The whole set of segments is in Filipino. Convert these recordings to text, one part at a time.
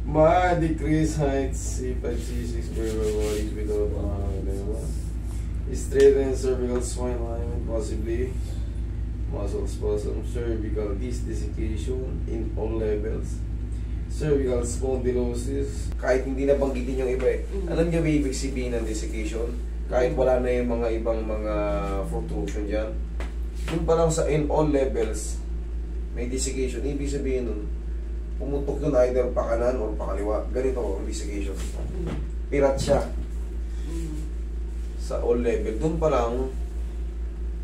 Ma-decrease heights, C5, C6, vertebral bodies without straighten cervical spine alignment, possibly muscle spasm, cervical disc desiccation in all levels, cervical spondylosis. Kahit hindi na banggitin yung iba eh. Alam niyo ba ibig sabihin ng desiccation? Kahit wala na yung mga ibang mga protrusion dyan. Yun pa lang sa in all levels, may desiccation. Ibig sabihin nun, pumutok yun either pa kanan or pa kaliwa. Ganito ang desiccation. Pirat siya. Sa all level. Doon pa lang,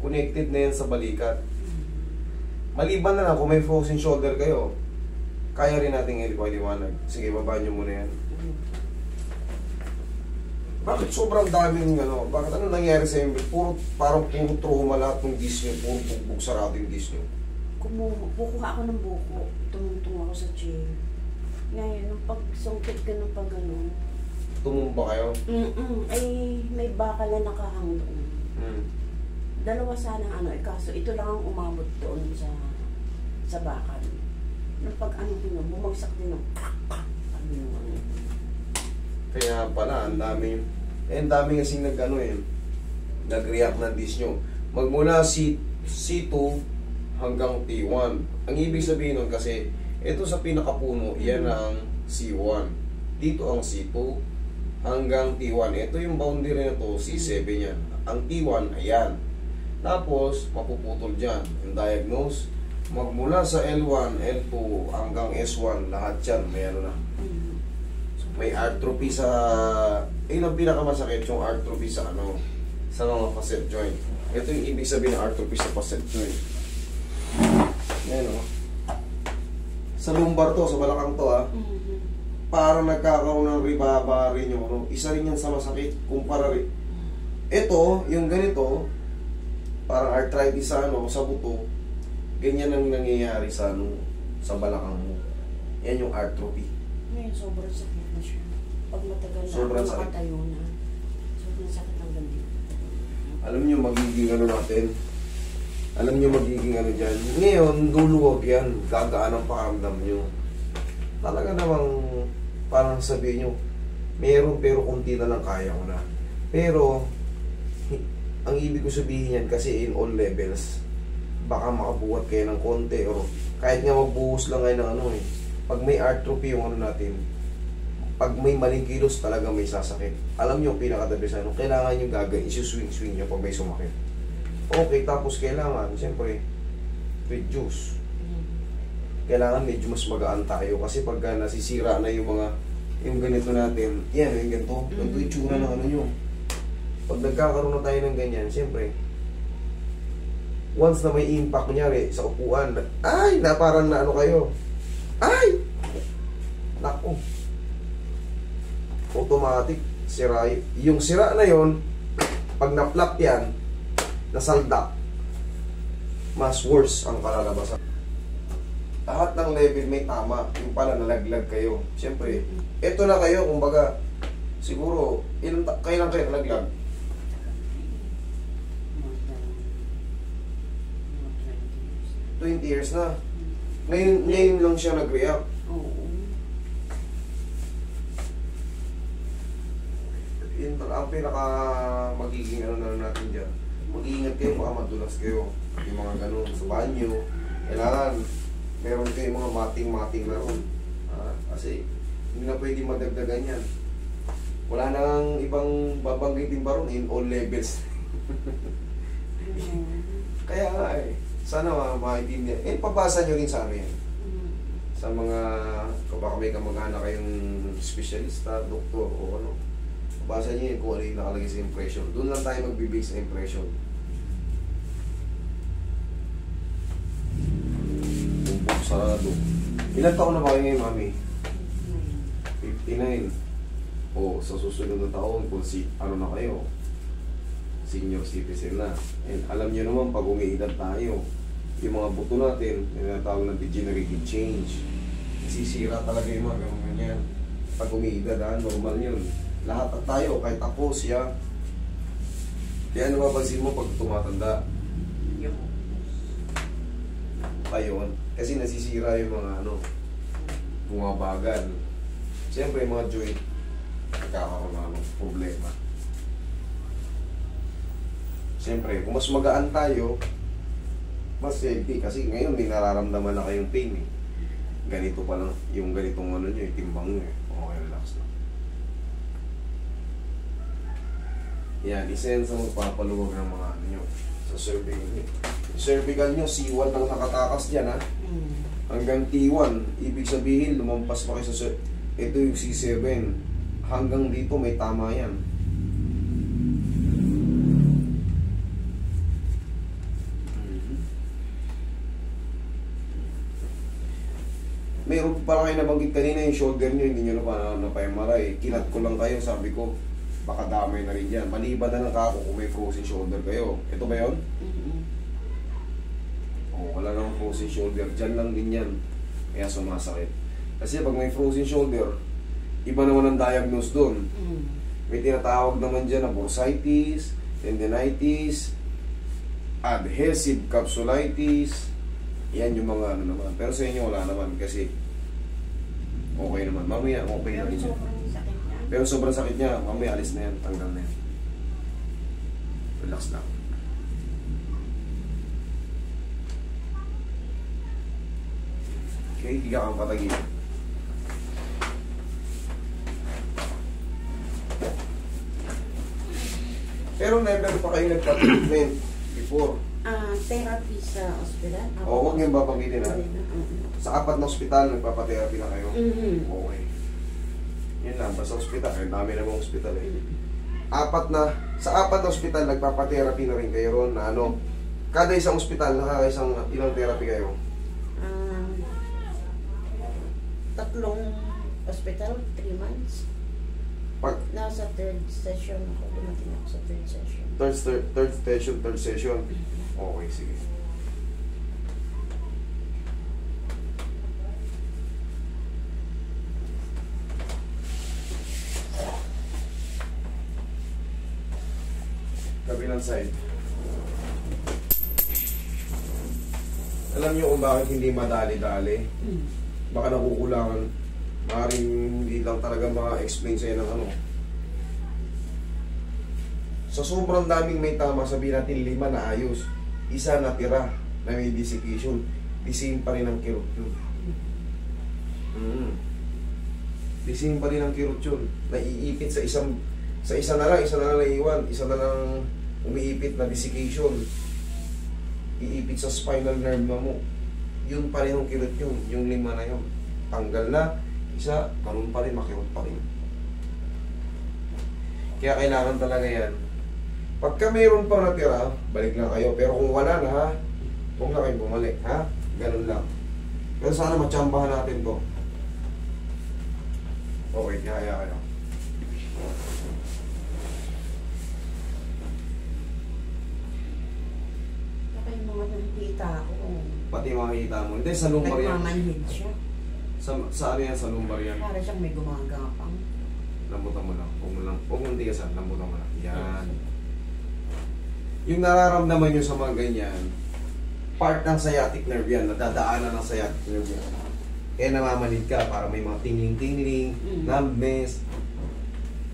connected na yan sa balikat. Maliban na lang kung may frozen shoulder kayo, kaya rin natin iliwanag. Sige, babaan nyo muna yan. Bakit sobrang daming ano? Bakit ano nangyari sa inyo? Parang puro trauma lahat ng disc nyo. Puro bugbog sarado yung disc nyo. Bukuha ako ng buko. Tumungtong ako sa chair. Ngayon, nung pagsungkit ka ng pag-ano. Tumumba kayo? Ay, may bakal na nakahang doon. Dalawa sana ano, kaso ito lang ang umabot doon sa bakal. Nung pag-ano ko nyo, bumagsak din ng Kaya pala, ang dami kasing nag-ano eh, nag-react ng disc nyo. Magmula C2 hanggang T1. Ang ibig sabihin nun kasi, ito sa pinakapuno, yan ang C1. Dito ang C2 hanggang T1. Ito yung boundary na to, C7 yan. Ang T1, ayan. Tapos, mapuputol dyan. Yung diagnose, magmula sa L1, L2 hanggang S1, lahat yan, may ano na. May atrophy sa... Yun ang pinakamasakit, yung atrophy sa ano, sa mga facet joint. Ito yung ibig sabihin ng atrophy sa facet joint. Yan o. Sa lumbar to, sa balakang to parang nagkakaroon ng ribaba rin yung ano. Isa rin yan sa masakit, kumpara rin. Ito, yung ganito, parang arthritis sa ano, sa buto, ganyan ang nangyayari sa ano, sa balakang mo. Yan yung atrophy. Ngayon, sobrang sakit na siya. Pag matagal na sobrang ako sakit. makatayo na, sobrang sakit ng gandi. Alam nyo magiging ano natin, alam nyo magiging ano dyan. Ngayon, luluwag yan, gagaan ang pakiramdam nyo. Talaga namang, parang sabihin nyo, meron pero kunti na lang kaya ko na. Pero, ang ibig ko sabihin yan kasi in all levels, baka makabuhat kayo ng konti or kahit nga magbuhos lang kayo ng ano eh. Pag may atrophy yung ano natin, pag may maling kilos talaga may sasakit. Alam nyo, pinakadabi sa ano, kailangan nyo gagawin, isuswing-swing nyo pag may sumakit. Okay, tapos kailangan, siyempre, reduce. Kailangan medyo mas magaan tayo kasi pagka nasisira na yung mga, yung ganito natin, yan, yung ganito, ganito yung tsura ng ano nyo. Pag nagkakaroon na tayo ng ganyan, siyempre, once na may impact, kunyari, sa upuan, ay, na parang na ano kayo, ay! Naku! Automatic, sira. Yung sira na yon, pag na-flap yan, nasaldak, mas worse ang kalalabasan. Lahat ng level may tama, yung pala nalaglag kayo. Siyempre, eto na kayo, kumbaga, siguro, kailan kayo nalaglag? 20 years na. Ngayon lang siya nag-react. Oo. Yun ang pinaka magiging ano na natin dyan. Mag-iingat kayo, baka madulas kayo. Yung mga ganun sa banyo. Kailangan, meron kayo mga mating-mating na ron. Kasi, hindi na pwede madagdagan yan. Wala nang ibang babanggitin ba ron in all levels. Kaya nga eh. Sana maintindihan. Pabasa nyo rin sa ano yan. Sa mga, baka may kamag-anak kayong specialista, doktor o ano. Pabasa nyo yun kung ano yung nakalagay sa impression. Doon lang tayo magbibig sa impression. Bumbok sarado. Ilan taon na ba kayo ngayon, mami? 59. O, sa susunod na taon, kung ano na kayo, senior citizen na. And alam nyo naman, pag umiidad tayo, yung mga buto natin, tinatawag na degenerative change. Nasisira talaga yung mga ganyan. Pag umiidad, normal yun. Lahat at tayo, kahit ako, siya. Kaya napapansin mo pag tumatanda. yun. Kasi nasisira yung mga ano, bumabagal. Siyempre yung mga joint, nagkakaroon ng ano, problema. Siyempre, kung mas magaan tayo, mas healthy. Kasi ngayon may nararamdaman na kayong pain eh. Ganito pa lang, yung ganitong ano nyo, yung timbang nyo eh. Okay, relax na. Yan, isa yan sa magpapaluwag ng mga ano nyo, sa cervical nyo. Yung cervical nyo, C1 lang nakatakas dyan ha. Hanggang T1, ibig sabihin, lumampas pa kayo sa ito yung C7. Hanggang dito may tama yan. Meron pala kayo nabanggit kanina yung shoulder nyo, hindi nyo na pa-MRI. Kinat ko lang kayo, sabi ko, baka damay na rin yan. Maliban na lang kako kung may frozen shoulder kayo. Ito ba yun? Oh, wala namang frozen shoulder. Diyan lang din yan. Kaya sumasakit. Kasi pag may frozen shoulder, iba naman ang diagnose doon. May tinatawag naman dyan na bursitis, tendinitis, adhesive capsulitis. Yan yung mga ano naman. Pero sa inyo wala naman kasi okay naman. Mamaya okay na rin yan. Pero sobrang sakit niya. Mamaya alis na yan. Tanggal na yan. Relax lang. Okay, higa kang patagin. Pero never pa kayo nagpa-treatment before. Therapy sa ospital? Oo, huwag niyong babanggitin ha. Sa 4 na ospital, nagpapatherapy na kayo? Okay. Yan lang, basta ospital. Ang dami namang ospital eh. Sa 4 na ospital, nagpapatherapy na rin kayo ron na ano. Kada isang ospital, nakakaisang ilang therapy kayo? 3 ospital, 3 months. Nasa 3rd session ako, dumating ako sa 3rd session. Third session. Okay, sige. Kabilang side. Alam niyo kung bakit hindi madali-dali? Baka nakukulangan. Maaaring hindi lang talaga maka-explain sa'yo ng ano. Sa sobrang daming may tama, sabihin natin 5 na ayos. Isa natira na may desiccation. The same pa rin ang kirot yun. The same pa rin ang kirot yun. Naiipit sa isa na lang naiiwan. Isa na lang umiipit na desiccation. Iipit sa spinal nerve mo. Yun pa rin ang kirot yun. Yung 5 na yun. Tanggal na. Isa, ganun pa rin, makirot pa rin. Kaya kailangan talaga yan. Pagka mayroon pang natira, balik lang kayo. Pero kung wala na ha, huwag na kayo bumalik ha. Ganun lang. Pero sana matsambahan natin to. Okay, kaya kayo. Baka yung mga nakikita ko. Pati makikita mo. Hindi, sa lumbar yan. Nagmamanhid siya. Sa ano yan? Sa lumbar yan. Para siyang may gumagapang. Lambutan mo lang. Huwag mo tigasan. Lambutan mo lang. Yan. Yung nararamdaman nyo sa mga ganyan, part ng sciatic nerve yan. Nadadaanan ng sciatic nerve yan. Kaya namamanid ka para may mga tingling-tingling, numbness,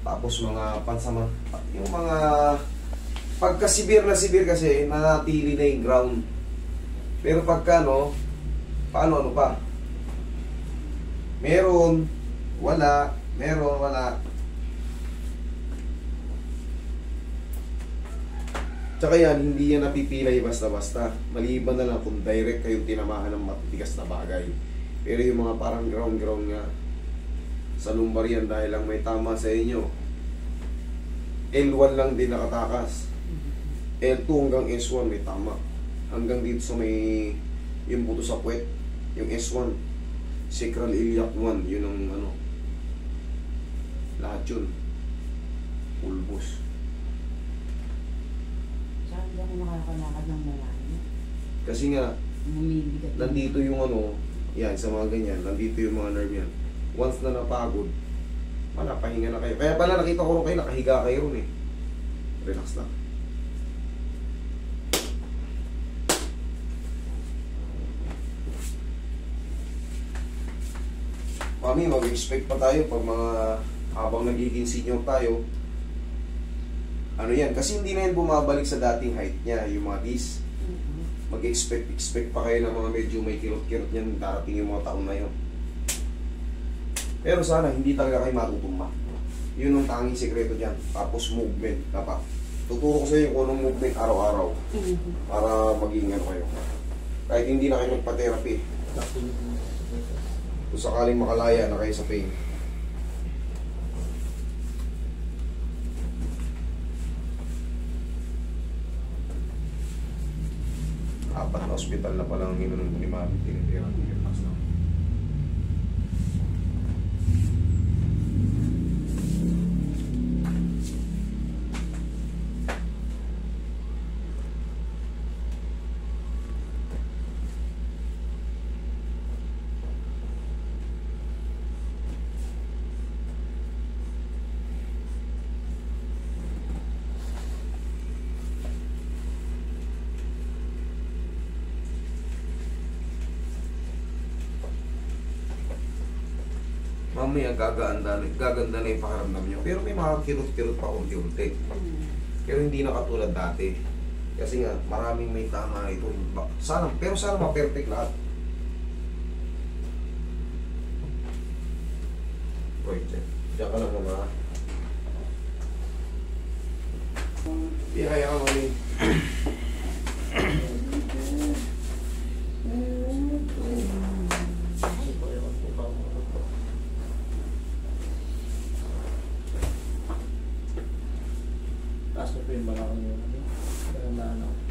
tapos mga pansama. Yung mga pagka-severe na severe kasi, nanatili na yung ground. Pero pagka no, paano ano pa? Meron, wala, meron, wala. Tsaka yan, hindi yan napipilay basta-basta. Maliban na lang kung direct kayong tinamahan ng matitigas na bagay. Pero yung mga parang ground nga, sa lumbar yan dahil lang may tama sa inyo. L1 lang din nakatakas. L2 hanggang S1 may tama. Hanggang dito sa may, yung buto sa puwet, yung S1. Sacral iliac 1, yun ang ano. Lahat yun. Pulbos. Saan hindi ako makakalakad ng malayo? Kasi nga, Bumibigat. nandito yung ano, yan, sa mga ganyan, nandito yung mga nerve yan. Once na napagod, wala, pahinga na kayo. Kaya pala nakita ko rin kayo, nakahiga kayo rin eh. Relax lang. Mami, mag-expect pa tayo pag mga habang nagiging senior tayo. Ano yan? Kasi hindi na yan bumabalik sa dating height niya, yung mga dis. Mag-expect pa kayo ng mga medyo may kirot-kirot yan darating yung mga taon na yun. Pero sana hindi talaga kayo matutumba. Yun ang tanging sekreto dyan. Tapos movement. Dapat tuturo ko sa inyo kung anong movement araw-araw para maging ano kayo. Kahit hindi na kayo magpa-therapy. Kung sakaling makalaya na kayo sa pain. Apat na ospital na palang ginunong ni Mami. Tinitherapy. Mamaya gaganda na yung pakaramdam nyo. Pero may mga kirot-kirot pa unti-unti. Pero hindi na katulad dati. Kasi nga, maraming may tama ito. Sana, pero sana ma-perfect lahat. Wait, diyan ka lang mama. Ihaya ka mami.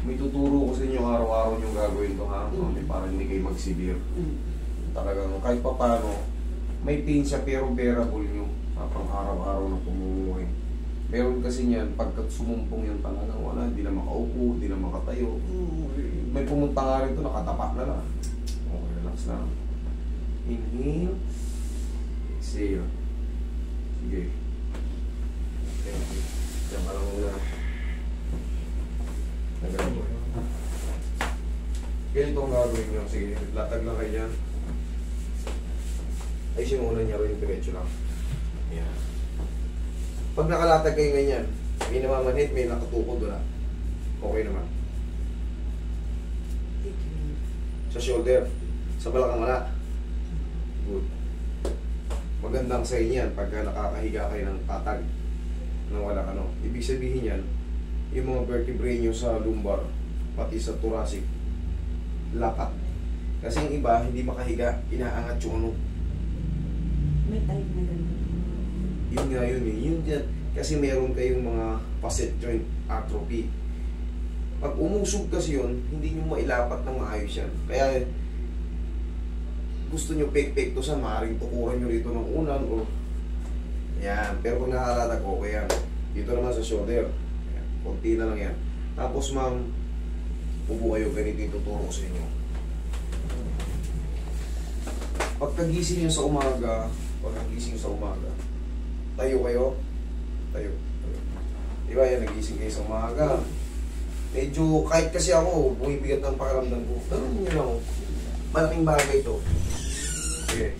May tuturo ko sa inyo araw-araw yung gagawin to ha, para hindi kayo mag-severe. Talagang kahit pa paano, may pain siya pero bearable nyo. Pang araw-araw na pumumuhay. Meron kasi niyan, pagka sumumpong yung talaga, wala, hindi na makaupo, hindi na makatayo. May pumunta nga rin to, nakatapak na lang. Okay, relax lang. Inhale. Exhale. Sige. Thank you. Diyan ka lang muna. Ganito ang gagawin nyo. Sige, latag lang kayo dyan. Ay, simulan niya rin yung diretso lang. Yan. Pag nakalatag kayo ganyan, may namamanhit, may nakatukod, wala. Okay naman. Sa shoulder, sa balakang wala. Good. Magandang sa inyo yan pagka nakakahiga kayo ng tatag na wala ano. Ibig sabihin yan, yung mga vertebrae nyo sa lumbar, pati sa thoracic, lakat. Kasi yung iba, hindi makahiga, inaangat yung ano. May type na ganun. Yun nga yun eh. Yun dyan. Kasi meron kayong mga facet joint atrophy. Pag umusog kasi yun, hindi nyo mailapat ng maayos yan. Kaya, gusto nyo pek-pektosan, maaaring tukuran nyo rito ng unan o yan. Pero kung nakalatag, okay yan. Dito naman sa shoulder. Kunti na lang yan. Tapos ma'am, upo kayo, ganito yung tuturo ko sa inyo. Pagkagising nyo sa umaga, tayo kayo. Tayo. Diba yan, nagising kayo sa umaga. Medyo, kahit kasi ako, bumibigat ng pakiramdam ko. Ganun nyo lang. Malaking bagay ito. Sige.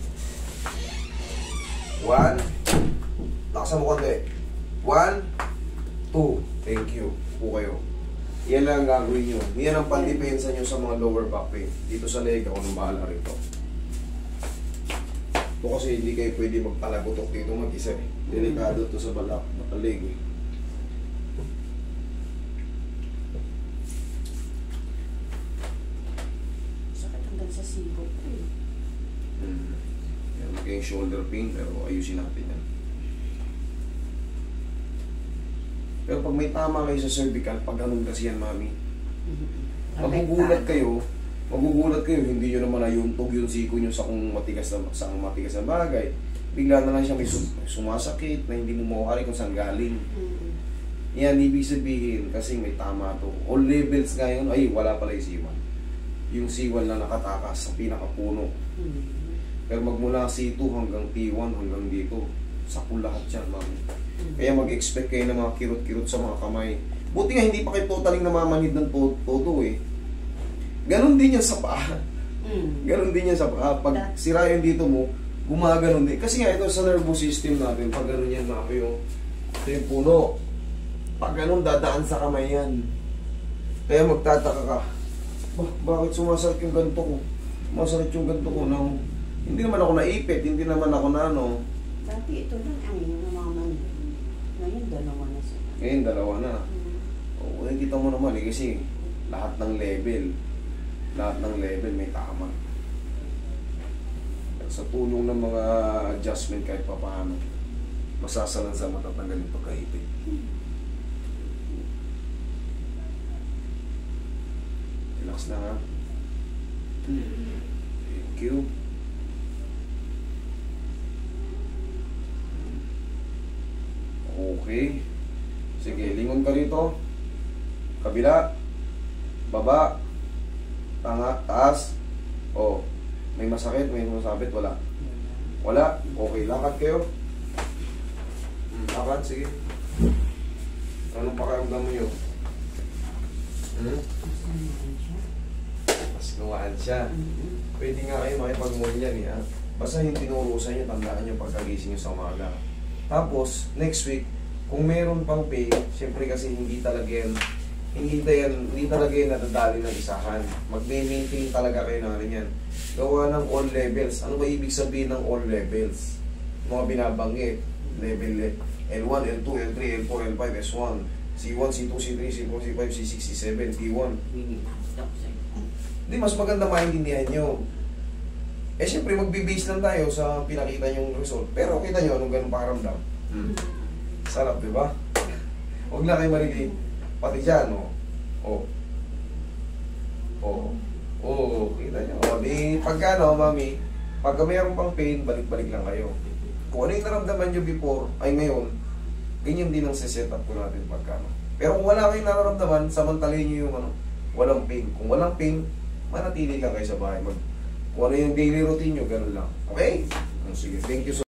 1. Lakasan mo konti. 1, 2. Thank you. Upo kayo. Yan lang ang gagawin nyo. Yan ang pandepensa nyo sa mga lower back pain. Dito sa leg, ako nang bahala rito. Ito kasi hindi kayo pwede magpalagotok dito mag-isa eh. Delikado to sa balak, nakalig eh. Sakit hanggang sa sibot eh. Yan, magiging shoulder pain, pero ayusin natin yan. Pero pag may tama kayo sa cervical, pag ganun kasi yan, mami, magugulat kayo, hindi nyo naman ayuntog yung siko nyo sa kung matigas na bagay. Bigla na lang siya may sumasakit na hindi mo mawari kung saan galing. Yan, ibig sabihin, kasi may tama to. All levels ngayon, ay, wala pala yung C1. Yung C1 na nakatakas sa pinakapuno. Pero magmula C2 hanggang T1 hanggang dito, sakul lahat yan, mami. Kaya mag-expect kayo ng mga kirot-kirot sa mga kamay. Buti nga hindi pa kayo totaling namamanhid ng todo eh. Ganon din yan sa paa. Ganon din yan sa paa. Pag sira yung dito mo, gumaganon din. Kasi nga ito sa nervous system natin, pag gano'n yan mami yung ito yung puno. Pag gano'n dadaan sa kamay yan. Kaya magtataka ka, bakit sumasakit yung ganito ko? Sumasakit yung ganito ko. No? Hindi naman ako naipit, hindi naman ako na ano. Dati ito lang ang yung naman. Ngayon dalawa na sila. Ngayon dalawa na. Oo, kita mo naman eh, kasi lahat ng level may tama. Sa tulong ng mga adjustment kahit pa paano, masasalan sa matatanggal yung pagkaipit. Relax na ha. Thank you. Okay. Sige, lingon ka rito. Kabila. Baba. Tanga. Taas. Oh. May masakit, may masabit, wala. Wala. Okay, lakad kayo. Lakad, sige. Anong pakiramdam mo yun? Mas nuwaan siya. Pwede nga kayo makipag-mall yan eh. Basta yung tinurusan nyo, tandaan nyo pagkagising nyo sa umaga. Tapos, next week, kung meron pang pain, syempre kasi hindi talaga yan nadadali ng isahan. Mag-maintain talaga kayo na rin yan. Gawa ng all levels. Ano ba ibig sabihin ng all levels? Mga binabanggit. Level L1, L2, L3, L4, L5, S1, C1, C2, C3, C4, C5, C6, C7, T1. Hindi, mas maganda maintindihan nyo. Eh, syempre, magbe-base lang tayo sa pinakita nyong result. Pero, kita nyo, anong ganun pakaramdam? Sarap, di ba? Huwag na kayo marigay. Pati dyan, o. Kita nyo. O, di, pagka, no, mami, pagka mayroon pang pain, balik-balik lang kayo. Kung ano yung naramdaman nyo before, ay ngayon, ganyan din ang set up ko natin pagka, no. Pero kung wala kayong nararamdaman, samantalin nyo yung, walang pain. Kung walang pain, manatili lang kayo sa bahay. Kung ano yung daily routine nyo, ganun lang. Okay? Sige, thank you so